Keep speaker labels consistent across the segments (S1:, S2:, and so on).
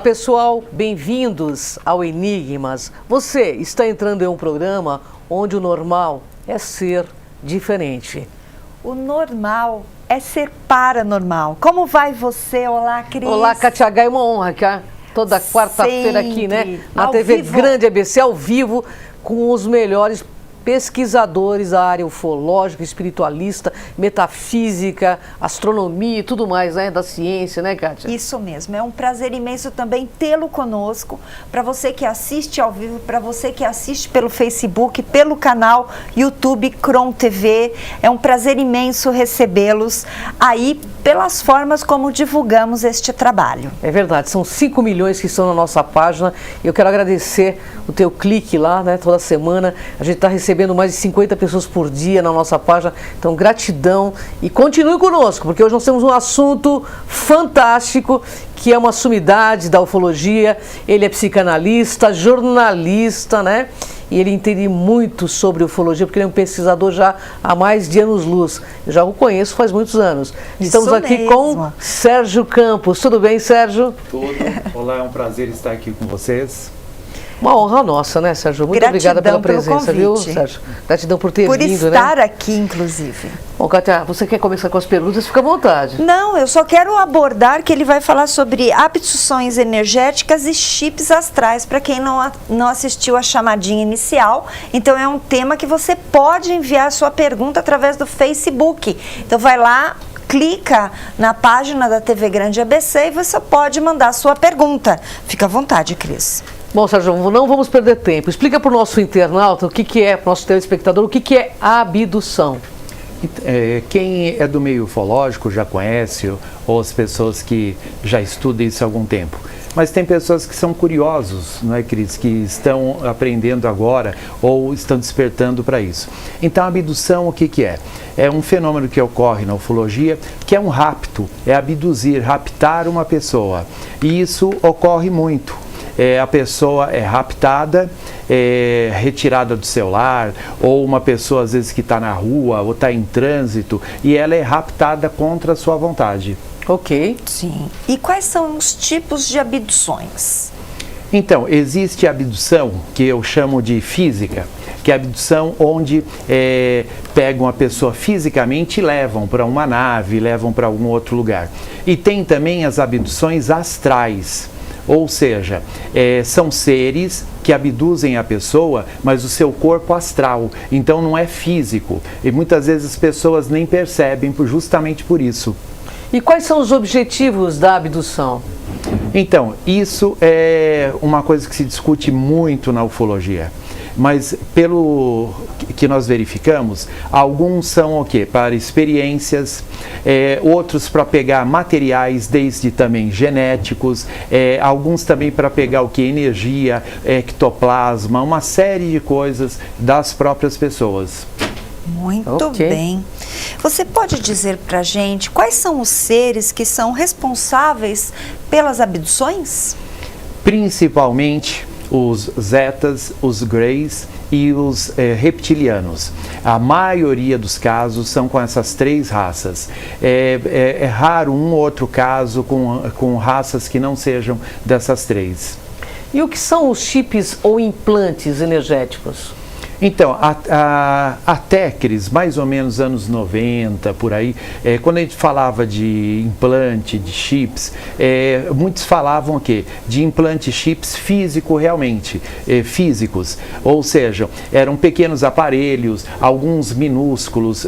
S1: Pessoal, bem-vindos ao Enigmas. Você está entrando em um programa onde o normal é ser diferente.
S2: O normal é ser paranormal. Como vai você? Olá, Cris.
S1: Olá, Kátia H, é uma honra, cá. Toda quarta-feira aqui, né? Na
S2: Ao
S1: TV
S2: vivo.
S1: Grande ABC, ao vivo, com os melhores pesquisadores da área ufológica, espiritualista, metafísica, astronomia e tudo mais, né? Da ciência, né, Kátia?
S2: Isso mesmo, é um prazer imenso também tê-lo conosco, para você que assiste ao vivo, para você que assiste pelo Facebook, pelo canal YouTube Cron TV, é um prazer imenso recebê-los aí pelas formas como divulgamos este trabalho.
S1: É verdade, são 5 milhões que estão na nossa página e eu quero agradecer o teu clique lá, né, toda semana. A gente está recebendo mais de 50 pessoas por dia na nossa página, então gratidão e continue conosco, porque hoje nós temos um assunto fantástico, que é uma sumidade da ufologia. Ele é psicanalista, jornalista, né? E ele entende muito sobre ufologia, porque ele é um pesquisador já há mais de anos-luz. Eu já o conheço faz muitos anos. Estamos
S2: Isso
S1: aqui
S2: mesmo.
S1: com Sérgio Campos. Tudo bem, Sérgio?
S3: Tudo. Olá, é um prazer estar aqui com vocês.
S1: Uma honra nossa, né, Sérgio? Muito
S2: Gratidão
S1: obrigada pela
S2: pelo
S1: presença, viu,
S2: convite.
S1: Sérgio? Gratidão por ter
S2: Por
S1: vindo,
S2: estar
S1: né?
S2: aqui, inclusive.
S1: Bom, Kátia, você quer começar com as perguntas? Fica à vontade.
S2: Não, eu só quero abordar que ele vai falar sobre abduções energéticas e chips astrais, para quem não assistiu a chamadinha inicial. Então é um tema que você pode enviar sua pergunta através do Facebook. Então vai lá, clica na página da TV Grande ABC e você pode mandar sua pergunta. Fica à vontade, Cris.
S1: Bom, Sérgio, não vamos perder tempo. Explica para o nosso internauta, para o nosso telespectador, o que é abdução.
S3: Quem é do meio ufológico já conhece, ou as pessoas que já estudam isso há algum tempo. Mas tem pessoas que são curiosos, não é, Cris? Que estão aprendendo agora ou estão despertando para isso. Então, a abdução, o que é? É um fenômeno que ocorre na ufologia, que é um rapto, é abduzir, raptar uma pessoa. E isso ocorre muito. A pessoa é raptada, retirada do seu lar, ou uma pessoa às vezes que está na rua ou está em trânsito e ela é raptada contra a sua vontade.
S1: Ok.
S2: Sim. E quais são os tipos de abduções?
S3: Então, existe a abdução que eu chamo de física, que é a abdução onde pegam a pessoa fisicamente e levam para uma nave, levam para algum outro lugar. E tem também as abduções astrais. Ou seja, são seres que abduzem a pessoa, mas o seu corpo astral, então não é físico. E muitas vezes as pessoas nem percebem justamente por isso.
S1: E quais são os objetivos da abdução?
S3: Então, isso é uma coisa que se discute muito na ufologia. Mas pelo que nós verificamos, alguns são o quê? Para experiências, outros para pegar materiais, desde também genéticos, alguns também para pegar o que? Energia, ectoplasma, uma série de coisas das próprias pessoas.
S2: Muito
S1: Ok.
S2: bem. Você pode dizer para a gente quais são os seres que são responsáveis pelas abduções?
S3: Principalmente os zetas, os greys e os reptilianos. A maioria dos casos são com essas três raças. É raro um ou outro caso com raças que não sejam dessas três.
S1: E o que são os chips ou implantes energéticos?
S3: Então, até, Cris, mais ou menos anos 90, por aí, quando a gente falava de implante, de chips, muitos falavam o quê? De implante chips físico realmente, físicos. Ou seja, eram pequenos aparelhos, alguns minúsculos,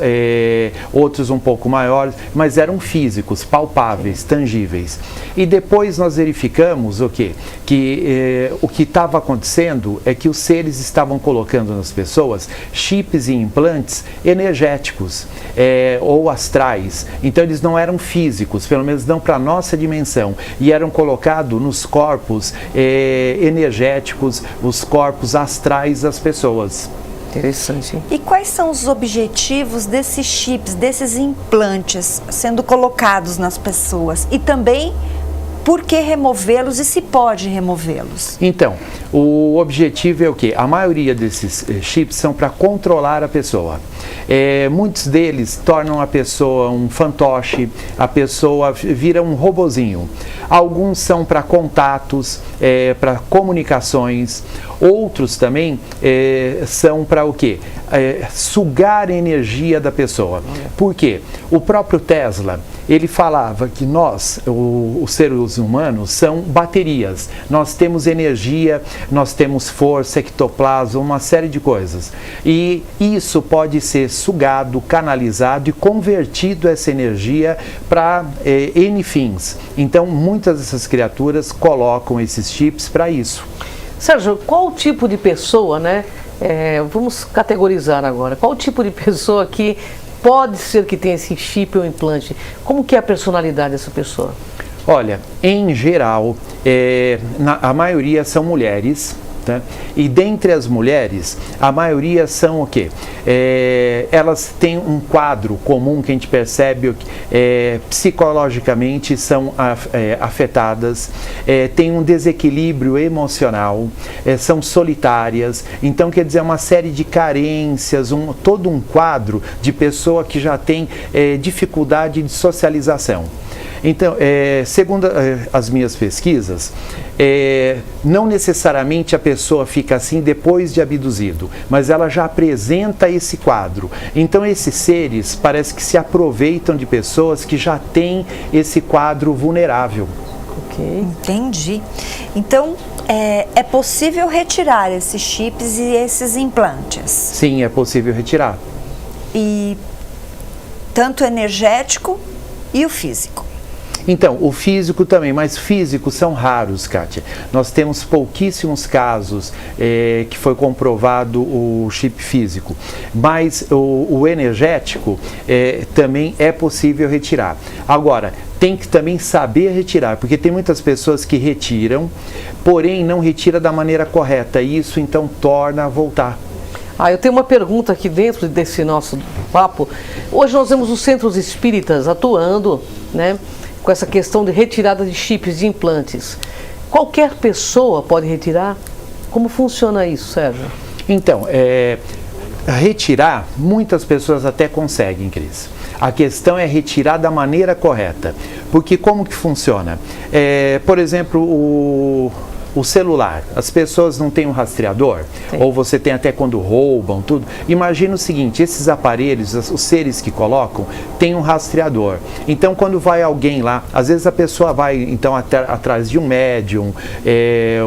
S3: outros um pouco maiores, mas eram físicos, palpáveis, tangíveis. E depois nós verificamos o quê? Que o que estava acontecendo é que os seres estavam colocando nas pessoas chips e implantes energéticos ou astrais. Então eles não eram físicos, pelo menos não para a nossa dimensão, e eram colocados nos corpos energéticos, os corpos astrais das pessoas.
S1: Interessante, hein?
S2: E quais são os objetivos desses chips, desses implantes sendo colocados nas pessoas? E também por que removê-los e se pode removê-los?
S3: Então, o objetivo é o quê? A maioria desses chips são para controlar a pessoa. Muitos deles tornam a pessoa um fantoche, a pessoa vira um robozinho. Alguns são para contatos, para comunicações. Outros também são para o quê? Sugar a energia da pessoa. Por quê? O próprio Tesla, ele falava que nós, os seres humanos, são baterias. Nós temos energia, nós temos força, ectoplasma, uma série de coisas. E isso pode ser sugado, canalizado e convertido essa energia para N fins. Então, muitas dessas criaturas colocam esses chips para isso.
S1: Sérgio, qual tipo de pessoa, né? Vamos categorizar agora. Qual tipo de pessoa que pode ser que tenha esse chip ou implante? Como que é a personalidade dessa pessoa?
S3: Olha, em geral, a maioria são mulheres. Tá? E dentre as mulheres, a maioria são o quê? Elas têm um quadro comum que a gente percebe, psicologicamente são afetadas, têm um desequilíbrio emocional, são solitárias. Então, quer dizer, uma série de carências, todo um quadro de pessoa que já tem dificuldade de socialização. Então, segundo as minhas pesquisas, não necessariamente a pessoa fica assim depois de abduzido, mas ela já apresenta esse quadro. Então, esses seres parece que se aproveitam de pessoas que já têm esse quadro vulnerável.
S2: Ok. Entendi. Então, é possível retirar esses chips e esses implantes?
S3: Sim, é possível retirar.
S2: E tanto o energético e o físico?
S3: Então, o físico também, mas físicos são raros, Kátia. Nós temos pouquíssimos casos que foi comprovado o chip físico, mas o energético também é possível retirar. Agora, tem que também saber retirar, porque tem muitas pessoas que retiram, porém não retira da maneira correta, e isso então torna a voltar.
S1: Eu tenho uma pergunta aqui dentro desse nosso papo. Hoje nós vemos os centros espíritas atuando, né, com essa questão de retirada de chips, de implantes. Qualquer pessoa pode retirar? Como funciona isso, Sérgio?
S3: Então, retirar, muitas pessoas até conseguem, Cris. A questão é retirar da maneira correta. Porque como que funciona? Por exemplo, o celular, as pessoas não têm um rastreador, sim, ou você tem até quando roubam, tudo. Imagina o seguinte, esses aparelhos, os seres que colocam, têm um rastreador. Então, quando vai alguém lá, às vezes a pessoa vai então atrás de um médium,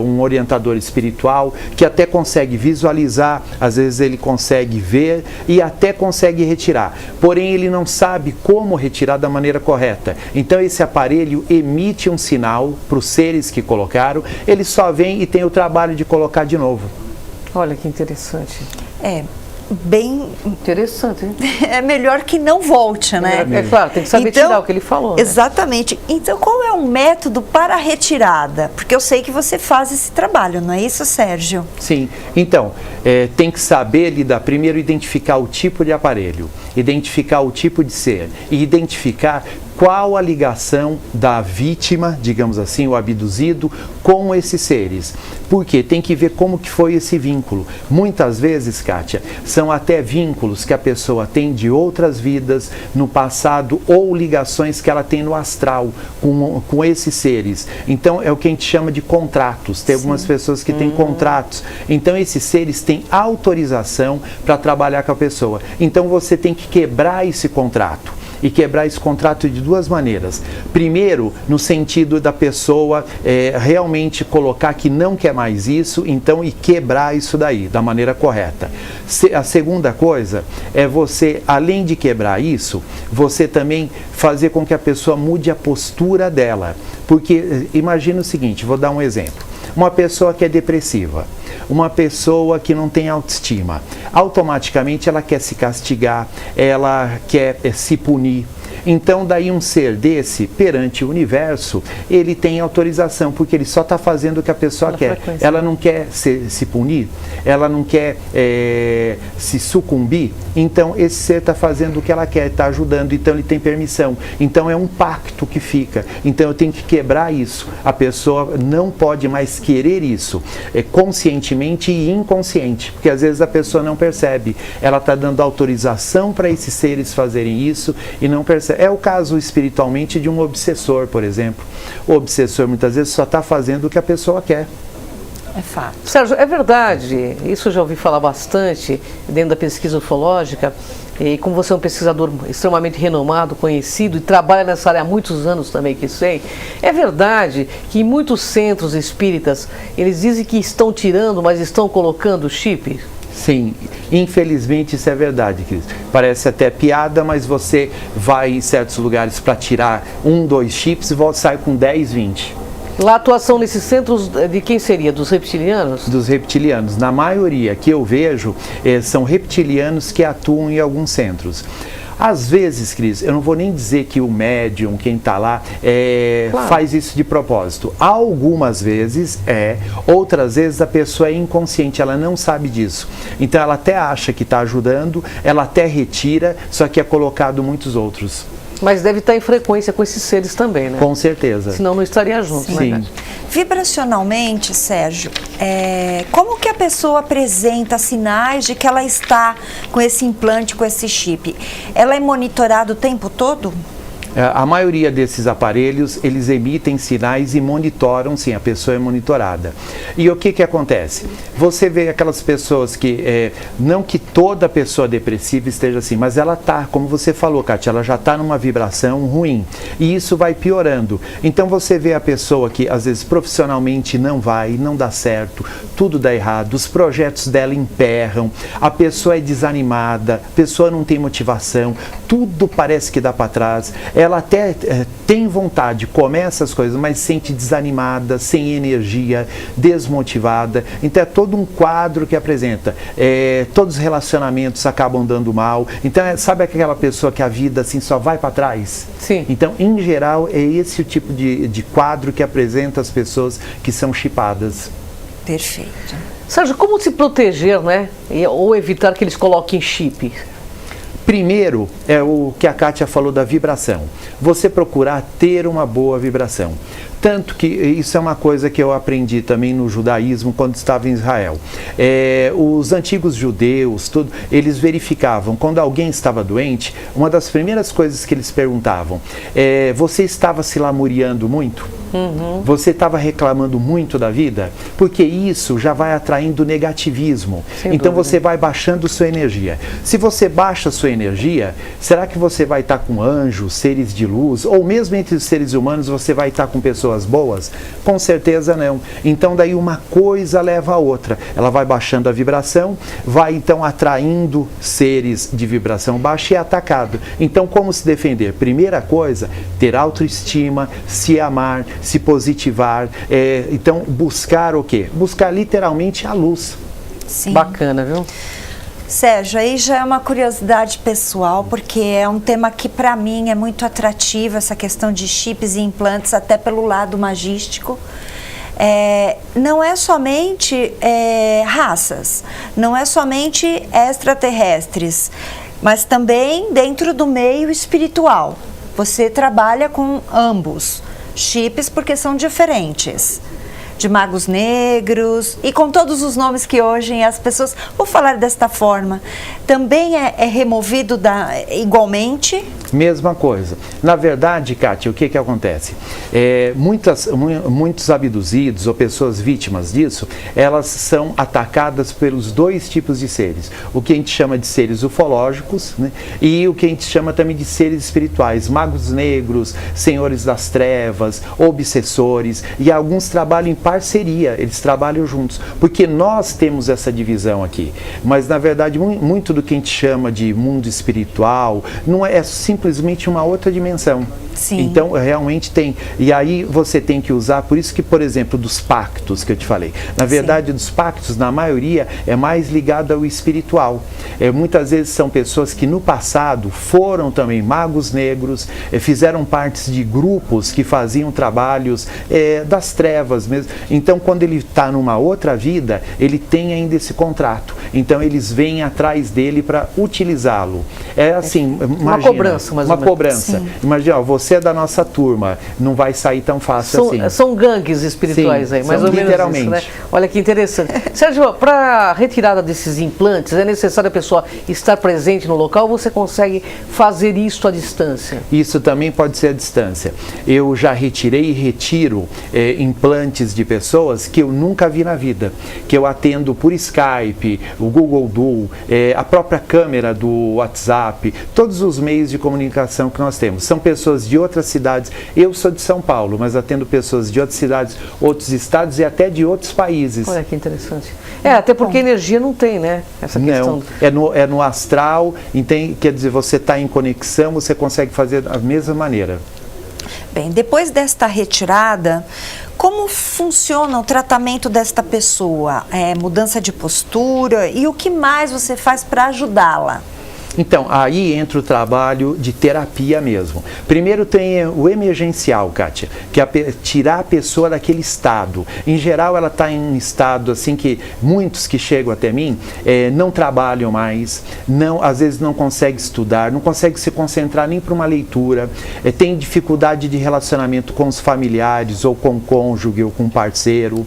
S3: um orientador espiritual, que até consegue visualizar, às vezes ele consegue ver e até consegue retirar. Porém, ele não sabe como retirar da maneira correta. Então, esse aparelho emite um sinal para os seres que colocaram, eles só vem e tem o trabalho de colocar de novo.
S1: Olha que interessante.
S2: Bem
S1: interessante, hein?
S2: É melhor que não volte, né?
S1: É claro, tem que saber tirar o que ele falou. Né?
S2: Exatamente. Então, qual é o método para a retirada? Porque eu sei que você faz esse trabalho, não é isso, Sérgio?
S3: Sim. Então, tem que saber lidar, primeiro identificar o tipo de aparelho, identificar o tipo de ser e identificar qual a ligação da vítima, digamos assim, o abduzido, com esses seres. Porque tem que ver como que foi esse vínculo. Muitas vezes, Kátia, são até vínculos que a pessoa tem de outras vidas no passado ou ligações que ela tem no astral com esses seres. Então, é o que a gente chama de contratos. Tem algumas pessoas que têm contratos. Então, esses seres têm autorização para trabalhar com a pessoa. Então, você tem que quebrar esse contrato. E quebrar esse contrato de duas maneiras. Primeiro, no sentido da pessoa realmente colocar que não quer mais isso, então, e quebrar isso daí, da maneira correta. A segunda coisa é você, além de quebrar isso, você também fazer com que a pessoa mude a postura dela. Porque, imagina o seguinte, vou dar um exemplo. Uma pessoa que é depressiva, uma pessoa que não tem autoestima, automaticamente ela quer se castigar, ela quer se punir. Então, daí um ser desse, perante o universo, ele tem autorização, porque ele só está fazendo o que a pessoa quer. Ela não quer se punir, ela não quer se sucumbir, então esse ser está fazendo o que ela quer, está ajudando, então ele tem permissão. Então é um pacto que fica. Então eu tenho que quebrar isso. A pessoa não pode mais querer isso, conscientemente e inconsciente, porque às vezes a pessoa não percebe. Ela está dando autorização para esses seres fazerem isso e não percebe. É o caso espiritualmente de um obsessor, por exemplo. O obsessor muitas vezes só está fazendo o que a pessoa quer.
S2: É fato.
S1: Sérgio, é verdade, isso eu já ouvi falar bastante dentro da pesquisa ufológica, e como você é um pesquisador extremamente renomado, conhecido e trabalha nessa área há muitos anos também, que sei, é verdade que em muitos centros espíritas eles dizem que estão tirando, mas estão colocando chip?
S3: Sim, infelizmente isso é verdade, Cris. Parece até piada, mas você vai em certos lugares para tirar 1, 2 chips e sai com 10, 20.
S1: Lá a atuação nesses centros de quem seria? Dos reptilianos?
S3: Dos reptilianos. Na maioria que eu vejo, são reptilianos que atuam em alguns centros. Às vezes, Cris, eu não vou nem dizer que o médium, quem está lá, claro, faz isso de propósito. Algumas vezes outras vezes a pessoa é inconsciente, ela não sabe disso. Então ela até acha que está ajudando, ela até retira, só que é colocado muitos outros.
S1: Mas deve estar em frequência com esses seres também, né?
S3: Com certeza.
S1: Senão não estaria junto,
S3: sim,
S1: né?
S2: Vibracionalmente, Sérgio, como que a pessoa apresenta sinais de que ela está com esse implante, com esse chip? Ela é monitorada o tempo todo?
S3: A maioria desses aparelhos, eles emitem sinais e monitoram, sim, a pessoa é monitorada. E o que acontece? Você vê aquelas pessoas que, não que toda pessoa depressiva esteja assim, mas ela está, como você falou, Kátia, ela já está numa vibração ruim. E isso vai piorando. Então você vê a pessoa que, às vezes, profissionalmente não vai, não dá certo, tudo dá errado, os projetos dela emperram, a pessoa é desanimada, a pessoa não tem motivação, tudo parece que dá para trás. Ela até tem vontade, começa as coisas, mas sente desanimada, sem energia, desmotivada. Então é todo um quadro que apresenta. Todos os relacionamentos acabam dando mal. Então sabe aquela pessoa que a vida assim só vai para trás?
S1: Sim.
S3: Então, em geral, é esse o tipo de quadro que apresenta as pessoas que são chipadas.
S2: Perfeito.
S1: Sérgio, como se proteger, né? Ou evitar que eles coloquem chip?
S3: Primeiro, é o que a Kátia falou da vibração. Você procurar ter uma boa vibração. Tanto que isso é uma coisa que eu aprendi também no judaísmo quando estava em Israel. Os antigos judeus, eles verificavam, quando alguém estava doente, uma das primeiras coisas que eles perguntavam, você estava se lamuriando muito? Uhum. Você estava reclamando muito da vida? Porque isso já vai atraindo negativismo.
S1: Sem
S3: então
S1: dúvida.
S3: Você vai baixando sua energia. Se você baixa sua energia, será que você vai estar com anjos, seres de luz? Ou mesmo entre os seres humanos você vai estar com pessoas boas? Com certeza não. Então daí uma coisa leva a outra. Ela vai baixando a vibração, vai então atraindo seres de vibração baixa e é atacado. Então como se defender? Primeira coisa, ter autoestima, se amar, se positivar, então buscar o quê? Buscar literalmente a luz.
S2: Sim.
S1: Bacana, viu?
S2: Sérgio, aí já é uma curiosidade pessoal, porque é um tema que para mim é muito atrativo, essa questão de chips e implantes, até pelo lado magístico. Não é somente raças, não é somente extraterrestres, mas também dentro do meio espiritual. Você trabalha com ambos. Chips porque são diferentes, de magos negros e com todos os nomes que hoje as pessoas, vou falar desta forma, também é removido igualmente?
S3: Mesma coisa. Na verdade, Kátia, o que acontece? Muitos abduzidos ou pessoas vítimas disso, elas são atacadas pelos dois tipos de seres. O que a gente chama de seres ufológicos, né? E o que a gente chama também de seres espirituais, magos negros, senhores das trevas, obsessores, e alguns trabalham em parceria, eles trabalham juntos, porque nós temos essa divisão aqui. Mas, na verdade, muito do que a gente chama de mundo espiritual, não é simplesmente simplesmente uma outra dimensão.
S2: Sim.
S3: Então, realmente tem. E aí você tem que usar, por isso que, por exemplo, dos pactos que eu te falei. Na verdade, dos pactos, na maioria, é mais ligado ao espiritual. Muitas vezes são pessoas que no passado foram também magos negros, fizeram partes de grupos que faziam trabalhos das trevas mesmo. Então, quando ele está numa outra vida, ele tem ainda esse contrato. Então, eles vêm atrás dele para utilizá-lo. É assim, imagina,
S1: uma cobrança, mais ou menos.
S3: Uma cobrança.
S2: Sim.
S3: Imagina, ó, você é da nossa turma, não vai sair tão fácil assim.
S1: São gangues espirituais. Sim, aí, mais ou menos
S3: literalmente.
S1: isso, né? Olha que interessante. Sérgio, para a retirada desses implantes, é necessário a pessoa estar presente no local ou você consegue fazer isso à distância?
S3: Isso também pode ser à distância. Eu já retirei e retiro implantes de pessoas que eu nunca vi na vida, que eu atendo por Skype, o Google Duo, a própria câmera do WhatsApp, todos os meios de comunicação que nós temos. São pessoas de outras cidades. Eu sou de São Paulo, mas atendo pessoas de outras cidades, outros estados e até de outros países.
S1: Olha que interessante. Até porque energia não tem, né? Essa questão.
S3: Não, é no astral, quer dizer, você está em conexão, você consegue fazer da mesma maneira.
S2: Bem, depois desta retirada, como funciona o tratamento desta pessoa? Mudança de postura e o que mais você faz para ajudá-la?
S3: Então, aí entra o trabalho de terapia mesmo. Primeiro tem o emergencial, Kátia, que é tirar a pessoa daquele estado. Em geral, ela está em um estado assim que muitos que chegam até mim não trabalham mais, às vezes não conseguem estudar, não conseguem se concentrar nem para uma leitura, tem dificuldade de relacionamento com os familiares, ou com o cônjuge, ou com o parceiro,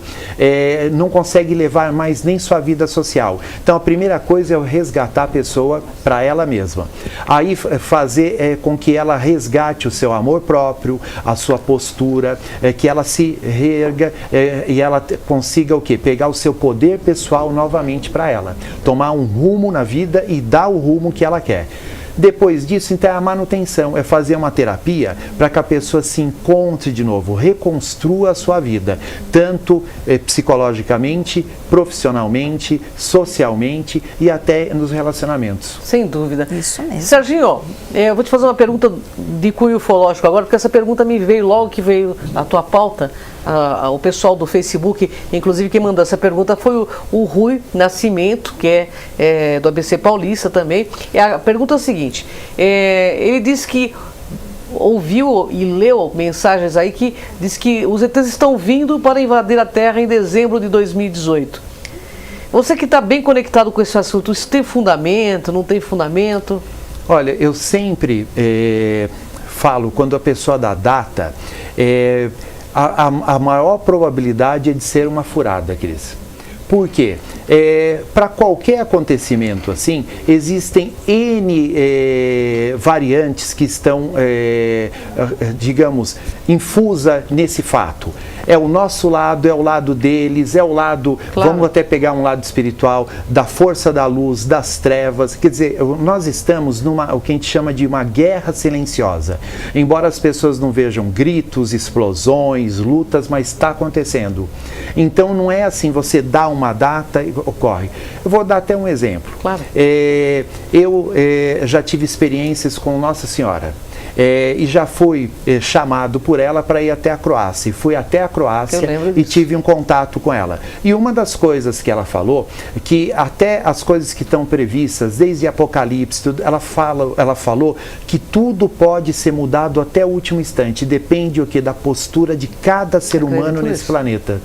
S3: não consegue levar mais nem sua vida social. Então, a primeira coisa é eu resgatar a pessoa para ela mesma. Aí fazer com que ela resgate o seu amor próprio, a sua postura, que ela se reerga e ela consiga o quê? Pegar o seu poder pessoal novamente para ela. Tomar um rumo na vida e dar o rumo que ela quer. Depois disso, então, é a manutenção, é fazer uma terapia para que a pessoa se encontre de novo, reconstrua a sua vida, tanto psicologicamente, profissionalmente, socialmente e até nos relacionamentos.
S1: Sem dúvida.
S2: Isso mesmo.
S1: Serginho, eu vou te fazer uma pergunta de cunho ufológico agora, porque essa pergunta me veio logo que veio a tua pauta. O pessoal do Facebook, inclusive quem mandou essa pergunta foi o Rui Nascimento, que é do ABC Paulista também. A pergunta é a seguinte, ele disse que ouviu e leu mensagens aí que diz que os ETs estão vindo para invadir a Terra em dezembro de 2018. Você que está bem conectado com esse assunto, isso tem fundamento, não tem fundamento?
S3: Olha, eu sempre falo, quando a pessoa dá data, a maior probabilidade é de ser uma furada, Cris. Por quê? Para qualquer acontecimento assim, existem N variantes que estão, digamos, infusa nesse fato. É o nosso lado, é o lado deles, é o lado, claro. Vamos até pegar um lado espiritual, da força da luz, das trevas. Quer dizer, nós estamos o que a gente chama de uma guerra silenciosa. Embora as pessoas não vejam gritos, explosões, lutas, mas está acontecendo. Então não é assim, você dá uma data e ocorre. Eu vou dar até um exemplo.
S1: Claro.
S3: Eu já tive experiências com Nossa Senhora. E já fui chamado por ela para ir até a Croácia. E fui até a Croácia e tive um contato com ela. E uma das coisas que ela falou, que até as coisas que estão previstas, desde Apocalipse, tudo, ela falou que tudo pode ser mudado até o último instante. Depende o que da postura de cada ser humano nesse planeta.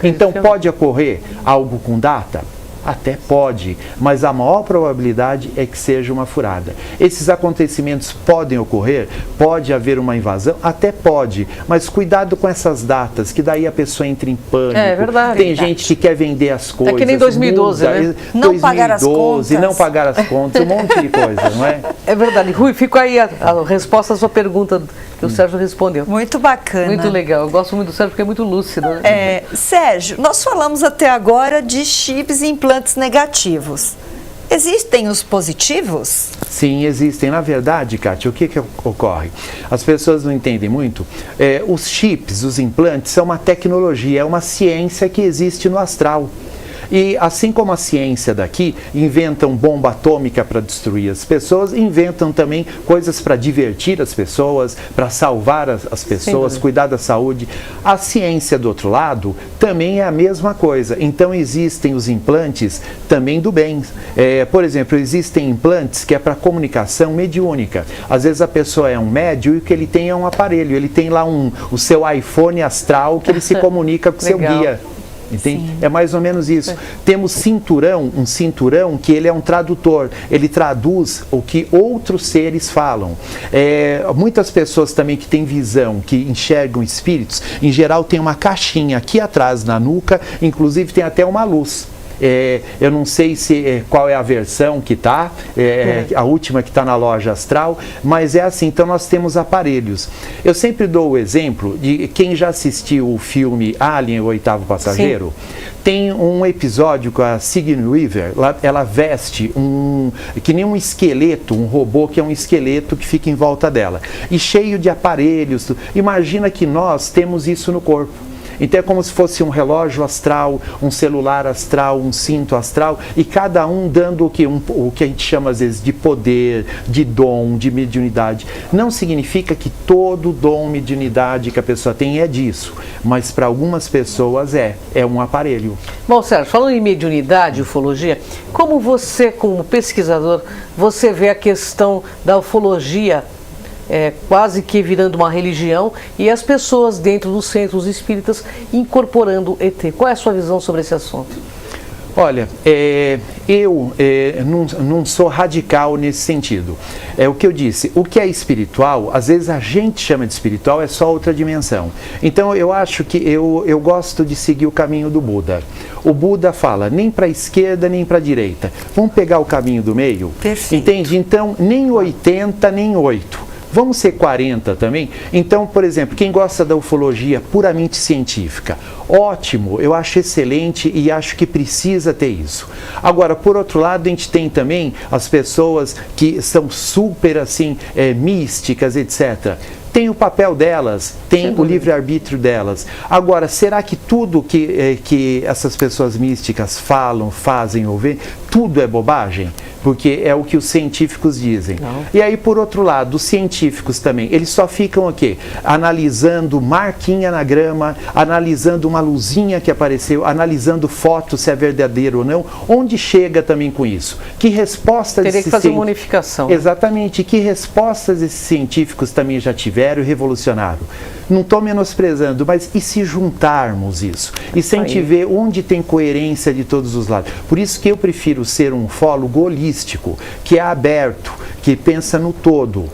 S3: Então pode ocorrer algo com data? Até pode, mas a maior probabilidade é que seja uma furada. Esses acontecimentos podem ocorrer, pode haver uma invasão, até pode, mas cuidado com essas datas, que daí a pessoa entra em pânico.
S1: É verdade.
S3: Tem gente que quer vender as coisas.
S1: É que nem 2012, né?
S2: Não pagar as contas.
S3: Não pagar as contas, um monte de coisa, não é?
S1: É verdade. Rui, fica aí a resposta à sua pergunta que o Sérgio respondeu.
S2: Muito bacana.
S1: Muito legal. Eu gosto muito do Sérgio porque é muito lúcido. Né?
S2: Sérgio, nós falamos até agora de chips e implantes negativos. Existem os positivos?
S3: Sim, existem. Na verdade, Kátia, o que ocorre? As pessoas não entendem muito. Os chips, os implantes, são uma tecnologia, é uma ciência que existe no astral. E assim como a ciência daqui inventam bomba atômica para destruir as pessoas, inventam também coisas para divertir as pessoas, para salvar as pessoas, cuidar da saúde. A ciência do outro lado também é a mesma coisa. Então existem os implantes também do bem. Por exemplo, existem implantes que é para comunicação mediúnica. Às vezes a pessoa é um médium e o que ele tem é um aparelho. Ele tem lá o seu iPhone astral que ele se comunica com o seu guia. Entende? É mais ou menos isso. Temos um cinturão que ele é um tradutor, ele traduz o que outros seres falam. Muitas pessoas também que têm visão, que enxergam espíritos, em geral tem uma caixinha aqui atrás na nuca, inclusive tem até uma luz. Eu não sei qual é a versão que está, a última que está na loja astral, mas é assim, então nós temos aparelhos. Eu sempre dou o exemplo de quem já assistiu o filme Alien, o Oitavo Passageiro. Sim. Tem um episódio com a Sigourney Weaver, ela veste que nem um esqueleto, um robô que é um esqueleto que fica em volta dela, e cheio de aparelhos. Imagina que nós temos isso no corpo. Então é como se fosse um relógio astral, um celular astral, um cinto astral, e cada um dando o que a gente chama às vezes de poder, de dom, de mediunidade. Não significa que todo dom, mediunidade que a pessoa tem é disso, mas para algumas pessoas é um aparelho.
S1: Bom, Sérgio, falando em mediunidade, ufologia, como você, como pesquisador, você vê a questão da ufologia quase que virando uma religião e as pessoas dentro dos centros espíritas incorporando ET? Qual é a sua visão sobre esse assunto?
S3: Olha, eu não sou radical nesse sentido. É o que eu disse, o que é espiritual, às vezes a gente chama de espiritual, é só outra dimensão. Então eu acho que eu gosto de seguir o caminho do Buda. O Buda fala, nem para a esquerda, nem para a direita. Vamos pegar o caminho do meio?
S2: Perfeito.
S3: Entende? Então, nem 80, nem 8. Vamos ser 40 também? Então, por exemplo, quem gosta da ufologia puramente científica, ótimo, eu acho excelente e acho que precisa ter isso. Agora, por outro lado, a gente tem também as pessoas que são super assim, místicas, etc. Tem o papel delas, tem o livre-arbítrio delas. Agora, será que tudo que essas pessoas místicas falam, fazem ou veem, tudo é bobagem? Porque é o que os científicos dizem. Não. E aí, por outro lado, os científicos também, eles só ficam o quê? Analisando marquinha na grama, analisando uma luzinha que apareceu, analisando foto se é verdadeiro ou não. Onde chega também com isso? Que respostas...
S1: Teria que fazer uma unificação.
S3: Exatamente. Que respostas esses científicos também já tiveram e revolucionaram? Não estou menosprezando, mas e se juntarmos isso? E se a gente vê onde tem coerência de todos os lados? Por isso que eu prefiro ser um ufólogo holístico, que é aberto, que pensa no todo.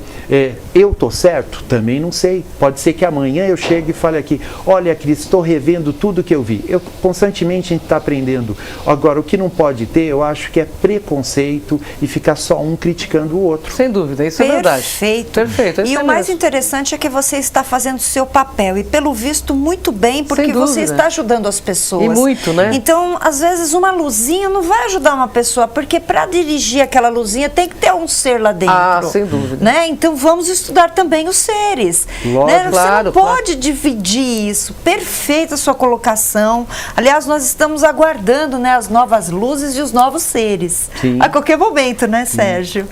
S3: Eu estou certo? Também não sei. Pode ser que amanhã eu chegue e fale aqui, olha, Cris, estou revendo tudo que eu vi. Constantemente a gente está aprendendo. Agora, o que não pode ter, eu acho que é preconceito e ficar só um criticando o outro.
S1: Sem dúvida, isso é verdade.
S2: Perfeito. E o mais interessante é que você está fazendo o seu papel e, pelo visto, muito bem, porque você está ajudando as pessoas.
S1: E muito, né?
S2: Então, às vezes, uma luzinha não vai ajudar uma pessoa, porque para dirigir aquela luzinha tem que ter um ser lá dentro.
S1: Ah, sem dúvida.
S2: Né? Então, vamos estudar também os seres.
S1: Lógico,
S2: né? Você
S1: claro,
S2: não pode dividir isso. Perfeita a sua colocação. Aliás, nós estamos aguardando, né, as novas luzes e os novos seres.
S3: Sim.
S2: A qualquer momento, né, Sérgio?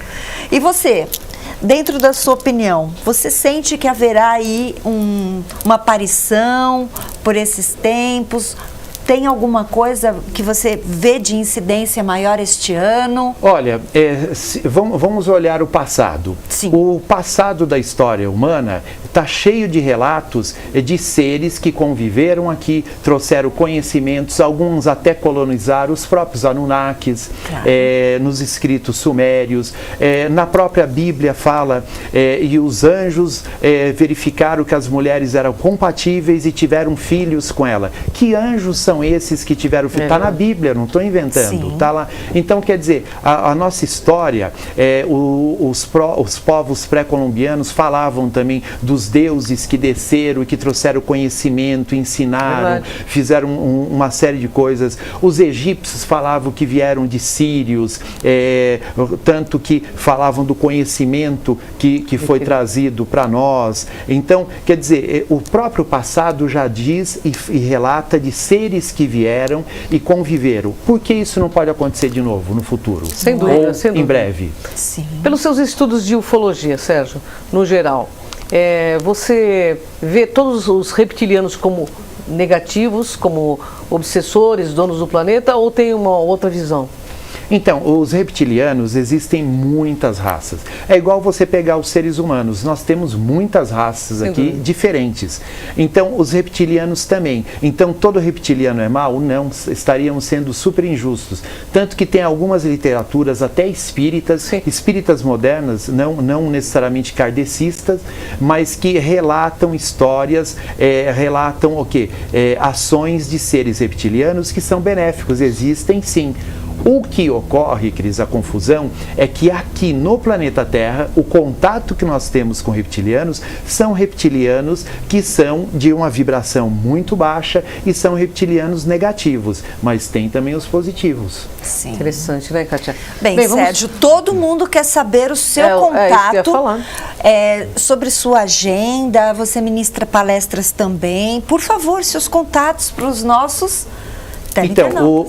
S2: E você, dentro da sua opinião, você sente que haverá aí uma aparição por esses tempos? Tem alguma coisa que você vê de incidência maior este ano?
S3: Olha, vamos olhar o passado.
S2: Sim.
S3: O passado da história humana está cheio de relatos de seres que conviveram aqui, trouxeram conhecimentos, alguns até colonizaram, os próprios Anunnakis, claro. Nos escritos sumérios, na própria Bíblia fala, e os anjos verificaram que as mulheres eram compatíveis e tiveram filhos com ela. Que anjos são esses que tiveram filhos? Está na Bíblia, não estou inventando, está lá. Então, quer dizer, a nossa história, os povos pré-colombianos falavam também dos dos deuses que desceram e que trouxeram conhecimento, ensinaram, fizeram uma série de coisas. Os egípcios falavam que vieram de sírios, tanto que falavam do conhecimento que foi trazido para nós. Então, quer dizer, o próprio passado já diz e relata de seres que vieram e conviveram. Por que isso não pode acontecer de novo no futuro?
S1: Sem dúvida,
S3: ou
S1: sem dúvida.
S3: Em breve.
S2: Sim.
S1: Pelos seus estudos de ufologia, Sérgio, no geral, você vê todos os reptilianos como negativos, como obsessores, donos do planeta, ou tem uma outra visão?
S3: Então, os reptilianos, existem muitas raças. É igual você pegar os seres humanos. Nós temos muitas raças aqui diferentes. Então, os reptilianos também. Então, todo reptiliano é mau? Não, estaríamos sendo super injustos. Tanto que tem algumas literaturas, até espíritas, espíritas modernas, não necessariamente kardecistas, mas que relatam histórias, relatam o quê? Ações de seres reptilianos que são benéficos. Existem sim. O que ocorre, Cris, a confusão, é que aqui no planeta Terra, o contato que nós temos com reptilianos são reptilianos que são de uma vibração muito baixa e são reptilianos negativos, mas tem também os positivos.
S2: Sim.
S1: Interessante, né, Kátia?
S2: Bem, Sérgio, todo mundo quer saber o seu contato, sobre sua agenda, você ministra palestras também. Por favor, seus contatos para os nossos... Então,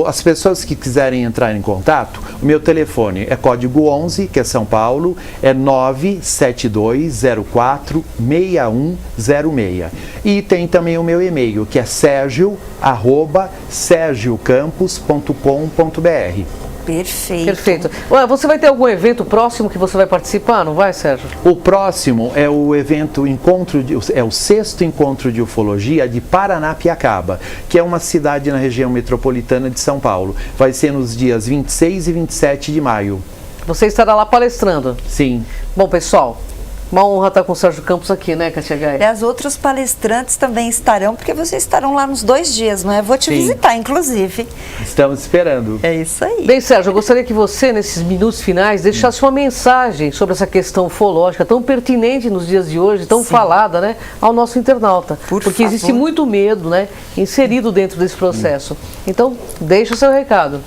S3: as pessoas que quiserem entrar em contato, o meu telefone é código 11, que é São Paulo, é 972046106. E tem também o meu e-mail, que é sergio@sergiocampos.com.br.
S2: Perfeito.
S1: Perfeito. Você vai ter algum evento próximo que você vai participar, não vai, Sérgio?
S3: O próximo é o evento o 6º Encontro de Ufologia de Paranapiacaba, que é uma cidade na região metropolitana de São Paulo. Vai ser nos dias 26 e 27 de maio.
S1: Você estará lá palestrando?
S3: Sim.
S1: Bom, pessoal, uma honra estar com o Sérgio Campos aqui, né, Kátia Gaia?
S2: E as outros palestrantes também estarão, porque vocês estarão lá nos 2 dias, não é? Vou te visitar, inclusive.
S3: Estamos esperando.
S2: É isso aí.
S1: Bem, Sérgio, eu gostaria que você, nesses minutos finais, deixasse uma mensagem sobre essa questão ufológica tão pertinente nos dias de hoje, tão falada, né, ao nosso internauta. Porque existe muito medo, né, inserido dentro desse processo. Então, deixa o seu recado.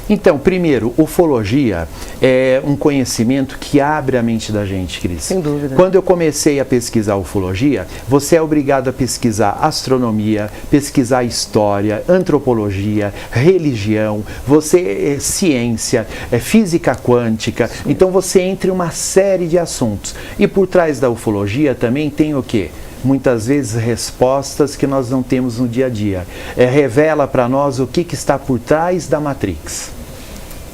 S3: Então, primeiro, ufologia é um conhecimento que abre a mente da gente, Cris.
S1: Sem dúvida.
S3: Quando eu comecei a pesquisar ufologia, você é obrigado a pesquisar astronomia, pesquisar história, antropologia, religião, ciência, física quântica. Então, você entra em uma série de assuntos. E por trás da ufologia também tem o quê? Muitas vezes respostas que nós não temos no dia a dia. Revela para nós o que está por trás da Matrix.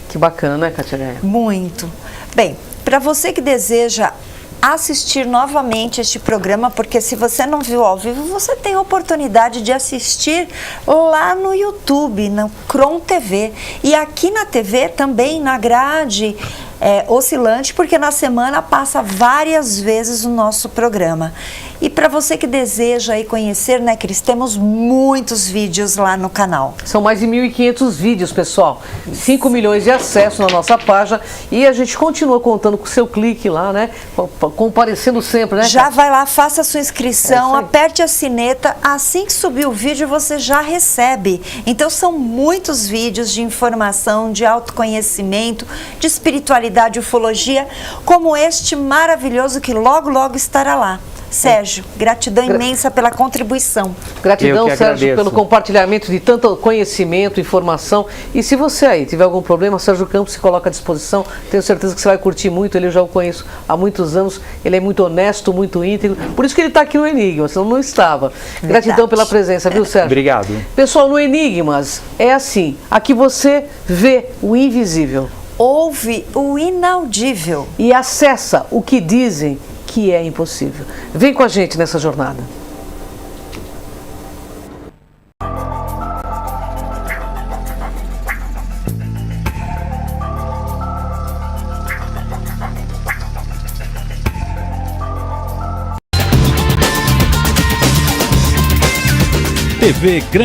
S1: Que bacana, né, Kátia Gaia?
S2: Muito. Bem, para você que deseja assistir novamente este programa, porque se você não viu ao vivo, você tem a oportunidade de assistir lá no YouTube, no Cron TV. E aqui na TV também, na grade oscilante, porque na semana passa várias vezes o nosso programa. E para você que deseja aí conhecer, né, Cris, temos muitos vídeos lá no canal.
S1: São mais de 1.500 vídeos, pessoal. 5 milhões de acessos na nossa página. E a gente continua contando com o seu clique lá, né? Comparecendo sempre, né?
S2: Já vai lá, faça a sua inscrição, aperte a sineta. Assim que subir o vídeo, você já recebe. Então, são muitos vídeos de informação, de autoconhecimento, de espiritualidade, ufologia, como este maravilhoso que logo, logo estará lá. Sérgio, gratidão imensa pela contribuição.
S1: Gratidão, Sérgio, pelo compartilhamento de tanto conhecimento, informação. E se você aí tiver algum problema, Sérgio Campos se coloca à disposição. Tenho certeza que você vai curtir muito. Ele, eu já o conheço há muitos anos. Ele é muito honesto, muito íntegro. Por isso que ele está aqui no Enigmas, senão não estava. Gratidão pela presença, viu, Sérgio?
S3: Obrigado.
S1: Pessoal, no Enigmas é assim. Aqui você vê o invisível.
S2: Ouve o inaudível.
S1: E acessa o que dizem que é impossível. Vem com a gente nessa jornada.
S4: TV Gran